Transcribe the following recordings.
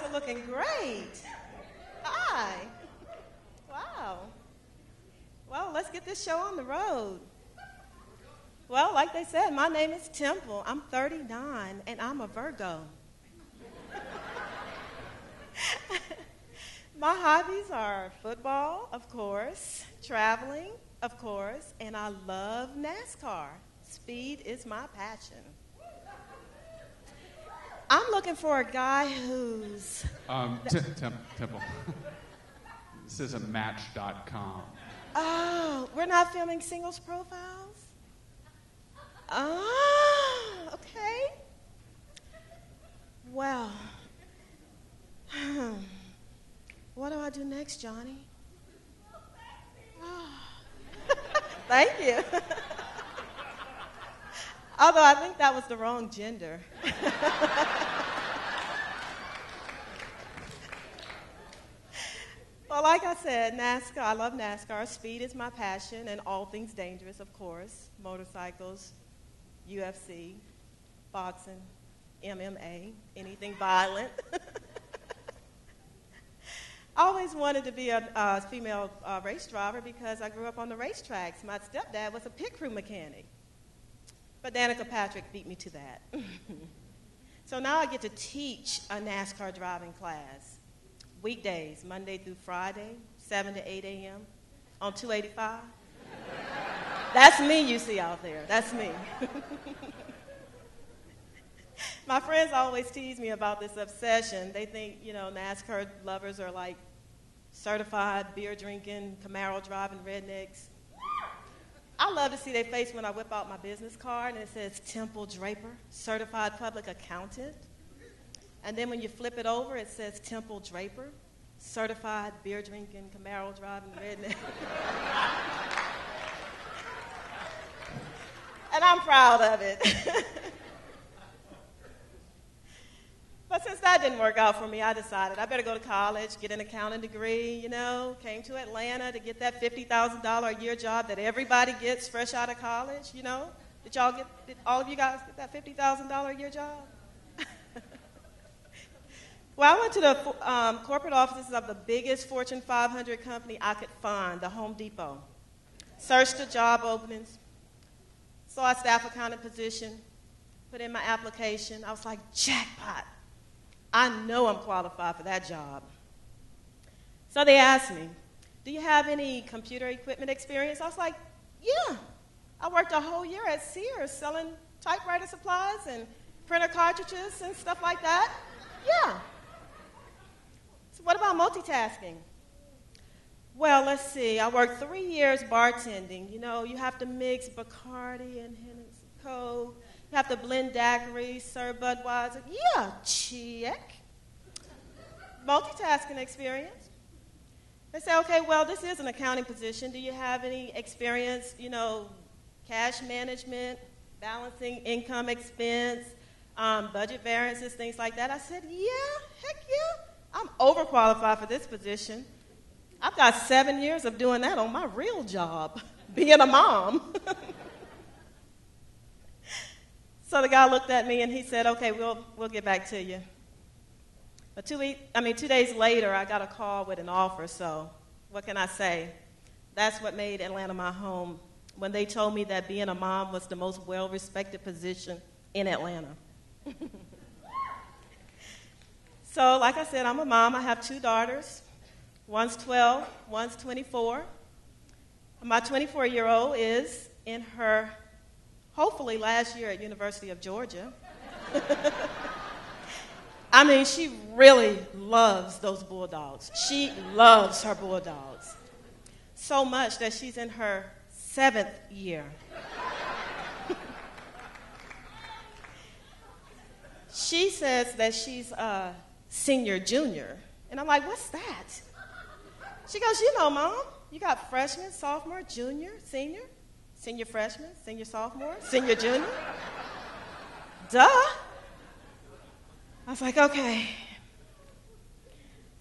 are looking great. Hi. Wow. Well, let's get this show on the road. Well, like they said, my name is Temple. I'm 39, and I'm a Virgo. My hobbies are football, of course, traveling, of course, and I love NASCAR. Speed is my passion. I'm looking for a guy who's... Temple. This is a Match.com. Oh, we're not filming singles profiles? Oh, okay. Well, what do I do next, Johnny? Oh. Thank you. Although I think that was the wrong gender. Well, like I said, NASCAR, I love NASCAR. Speed is my passion, and all things dangerous, of course. Motorcycles, UFC, boxing, MMA, anything violent. I always wanted to be a female race driver because I grew up on the racetracks. My stepdad was a pit crew mechanic. But Danica Patrick beat me to that. So now I get to teach a NASCAR driving class. Weekdays, Monday through Friday, 7 to 8 a.m. on 285. That's me you see out there. That's me. My friends always tease me about this obsession. They think, NASCAR lovers are like certified beer-drinking, Camaro-driving rednecks. I love to see their face when I whip out my business card and it says Temple Draper, certified public accountant. And then when you flip it over, it says Temple Draper, certified beer-drinking, Camaro-driving redneck. And I'm proud of it. But since that didn't work out for me, I decided I better go to college, get an accounting degree, came to Atlanta to get that $50,000 a year job that everybody gets fresh out of college, Did all of you guys get that $50,000 a year job? Well, I went to the corporate offices of the biggest Fortune 500 company I could find, the Home Depot. Searched the job openings, saw a staff accountant position, put in my application. I was like, jackpot. I know I'm qualified for that job. So they asked me, do you have any computer equipment experience? I was like, yeah. I worked a whole year at Sears selling typewriter supplies and printer cartridges and stuff like that. Yeah. So what about multitasking? Well, let's see. I worked 3 years bartending. You have to mix Bacardi and Hennessy Coke. You have to blend daiquiris, serve Budweiser. Yeah, check. Multitasking experience. They say, okay, well, this is an accounting position. Do you have any experience, cash management, balancing income expense, budget variances, things like that? I said, yeah, heck yeah. I'm overqualified for this position. I've got 7 years of doing that on my real job, being a mom. So the guy looked at me and he said, okay, we'll get back to you. But 2 days later, I got a call with an offer, so what can I say? That's what made Atlanta my home, when they told me that being a mom was the most well-respected position in Atlanta. So, like I said, I'm a mom. I have 2 daughters. One's 12, one's 24. My 24-year-old is in her, hopefully, last year at University of Georgia. She really loves those Bulldogs. She loves her Bulldogs. So much that she's in her 7th year. She says that she's a senior junior. And I'm like, what's that? She goes, Mom, you got freshman, sophomore, junior, senior freshman, senior sophomore, senior junior. Duh. I was like, okay.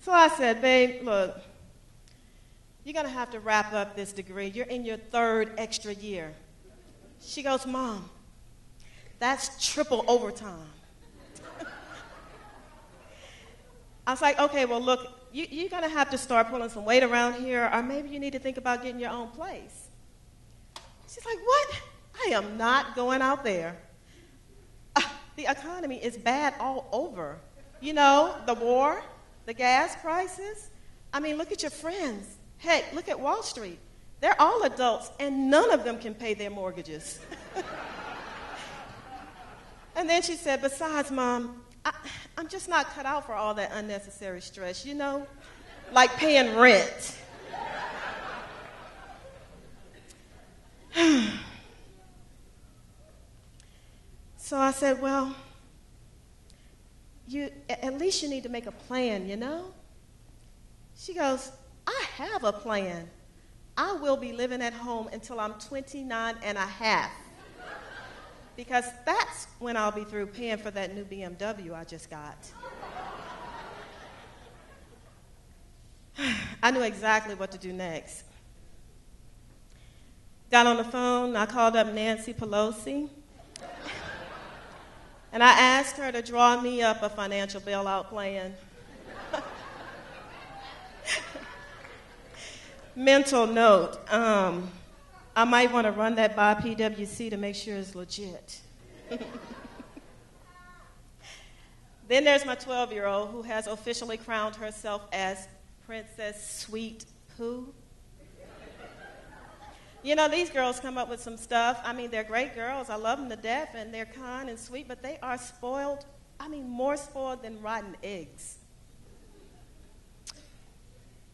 So I said, babe, look, you're going to have to wrap up this degree. You're in your 3rd extra year. She goes, Mom, that's triple overtime. I was like, okay, well, look, you're going to have to start pulling some weight around here, or maybe you need to think about getting your own place. She's like, what? I am not going out there. The economy is bad all over. You know, the war, the gas prices. I mean, look at your friends. Heck, look at Wall Street. They're all adults, and none of them can pay their mortgages. And then she said, besides, Mom, I'm just not cut out for all that unnecessary stress, you know, like paying rent. So I said, well, at least you need to make a plan, you know? She goes, I have a plan. I will be living at home until I'm 29 and a half. Because that's when I'll be through paying for that new BMW I just got. I knew exactly what to do next. Got on the phone, I called up Nancy Pelosi, and I asked her to draw me up a financial bailout plan. Mental note, I might want to run that by PwC to make sure it's legit. Then there's my 12-year-old who has officially crowned herself as Princess Sweet Pooh. You know, these girls come up with some stuff. I mean, they're great girls. I love them to death, and they're kind and sweet, but they are spoiled. I mean, more spoiled than rotten eggs.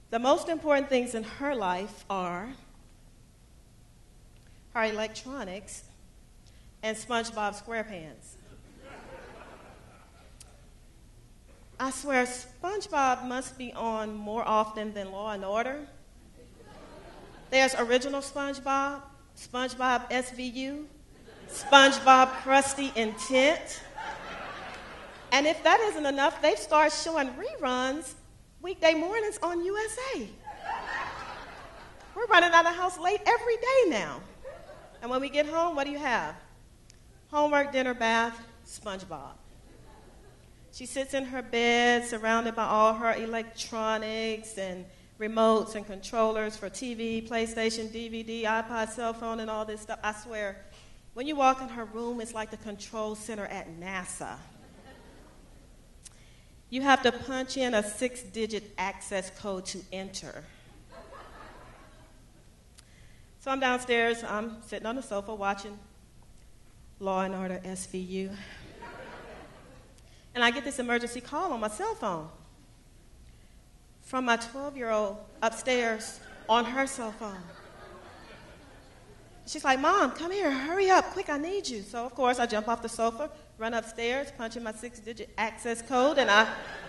The most important things in her life are her electronics and SpongeBob SquarePants. I swear, SpongeBob must be on more often than Law and Order. There's original SpongeBob, SpongeBob SVU, SpongeBob Krusty Intent. And if that isn't enough, they've started showing reruns weekday mornings on USA. We're running out of the house late every day now. And when we get home, what do you have? Homework, dinner, bath, SpongeBob. She sits in her bed surrounded by all her electronics and remotes and controllers for TV, PlayStation, DVD, iPod, cell phone, and all this stuff. I swear, when you walk in her room, it's like the control center at NASA. You have to punch in a 6-digit access code to enter. So I'm downstairs, I'm sitting on the sofa watching Law and Order SVU. And I get this emergency call on my cell phone from my 12-year-old upstairs on her cell phone. She's like, Mom, come here, hurry up, quick, I need you. So, of course, I jump off the sofa, run upstairs, punch in my 6-digit access code, and I,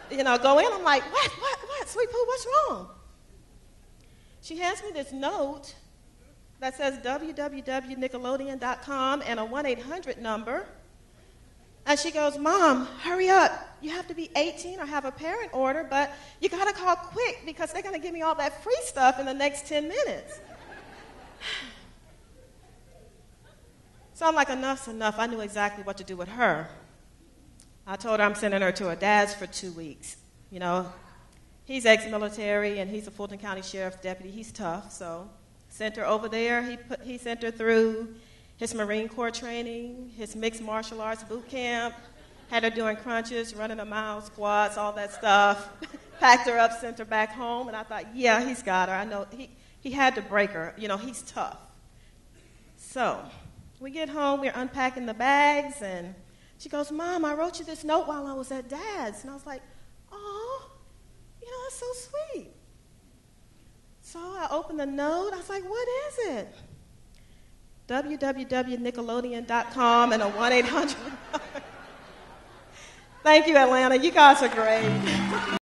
go in. I'm like, what, Sweet Pooh, what's wrong? She hands me this note that says www.nickelodeon.com and a 1-800 number. And she goes, Mom, hurry up. You have to be 18 or have a parent order, but you got to call quick because they're going to give me all that free stuff in the next 10 minutes. So I'm like, enough's enough. I knew exactly what to do with her. I told her I'm sending her to her dad's for 2 weeks. He's ex-military, and he's a Fulton County Sheriff's deputy. He's tough, so sent her over there. He sent her through his Marine Corps training, his mixed martial arts boot camp, had her doing crunches, running a mile, squats, all that stuff. Packed her up, sent her back home, and I thought, yeah, he's got her. I know he had to break her. He's tough. So we get home, we're unpacking the bags, and she goes, Mom, I wrote you this note while I was at Dad's. And I was like, oh, that's so sweet. So I opened the note. I was like, what is it? www.nickelodeon.com and a 1-800 number. Thank you, Atlanta. You guys are great.